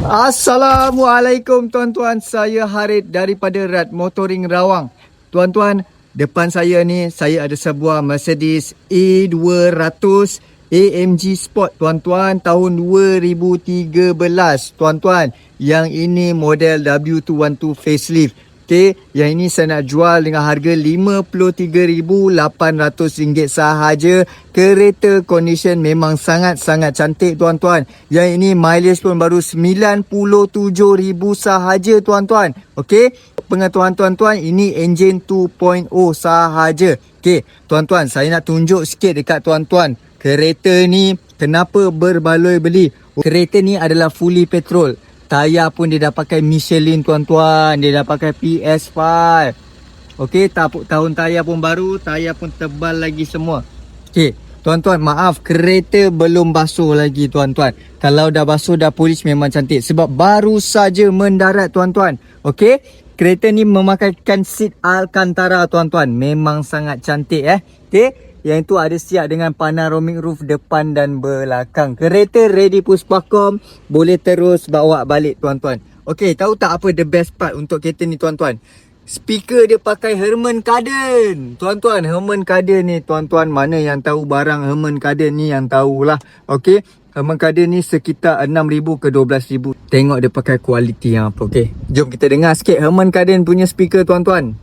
Assalamualaikum tuan-tuan, saya Harith daripada Rad Motoring Rawang. Tuan-tuan, depan saya ni saya ada sebuah Mercedes E200 AMG Sport tuan-tuan, tahun 2013 tuan-tuan. Yang ini model W212 facelift. Okey, yang ini saya nak jual dengan harga RM53,800 sahaja. Kereta condition memang sangat-sangat cantik tuan-tuan. Yang ini mileage pun baru 97,000 sahaja tuan-tuan. Okey, pengetahuan tuan-tuan, ini enjin 2.0 sahaja. Okey, tuan-tuan, saya nak tunjuk sikit dekat tuan-tuan. Kereta ni kenapa berbaloi beli. Kereta ni adalah fully petrol. Tayar pun dia dah pakai Michelin tuan-tuan. Dia dah pakai PS5. Okey, tahun tayar pun baru. Tayar pun tebal lagi semua. Okey, tuan-tuan, maaf, kereta belum basuh lagi tuan-tuan. Kalau dah basuh, dah polish, memang cantik. Sebab baru saja mendarat tuan-tuan. Okey, kereta ni memakaikan seat Alcantara tuan-tuan. Memang sangat cantik Okey, yang itu ada siap dengan panoramic roof depan dan belakang. Kereta ready puspakom, boleh terus bawa balik tuan-tuan. Okey, tahu tak apa the best part untuk kereta ni tuan-tuan? Speaker dia pakai Harman Kardon. Tuan-tuan, Harman Kardon ni tuan-tuan, mana yang tahu barang Harman Kardon ni yang tahulah. Okey, Harman Kardon ni sekitar 6,000 ke 12,000. Tengok dia pakai kualiti yang apa. Okey, jom kita dengar sikit Harman Kardon punya speaker tuan-tuan.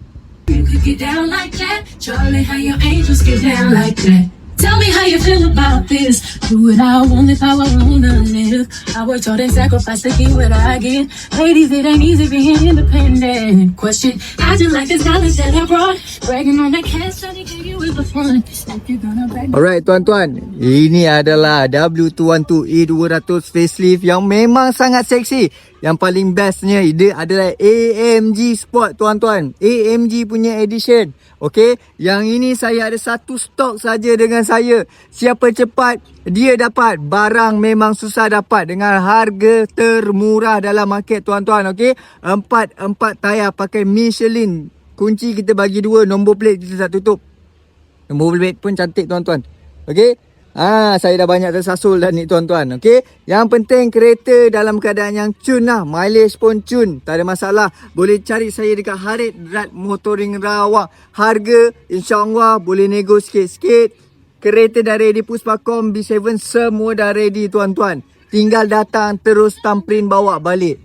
You could get down like that, Charlie, how your angels get down like that. Tell me how you feel about this. Do what I want if I wanna live. I worked hard and sacrificed to get what I get. Ladies, it ain't easy being independent. Question, I just like this knowledge that I brought. Bragging on that cash that they gave you is the fun. Like you're gonna brag. Alright tuan-tuan, ini adalah W212 E200 facelift yang memang sangat seksi. Yang paling bestnya dia adalah AMG Sport tuan-tuan. AMG punya edition. Okey, yang ini saya ada satu stok saja dengan saya. Siapa cepat, dia dapat. Barang memang susah dapat dengan harga termurah dalam market tuan-tuan. Okey, empat tayar pakai Michelin. Kunci kita bagi dua, nombor plate kita tak tutup. Nombor plate pun cantik tuan-tuan. Okey, saya dah banyak tersasul dah ni tuan-tuan. Okey, yang penting kereta dalam keadaan yang cun lah. Mileage pun cun, tak ada masalah. Boleh cari saya dekat Harith Rad Motoring Rawang. Harga insyaAllah boleh nego sikit-sikit. Kereta dah ready puspakom, B7 semua dah ready tuan-tuan. Tinggal datang terus tamprin bawa balik.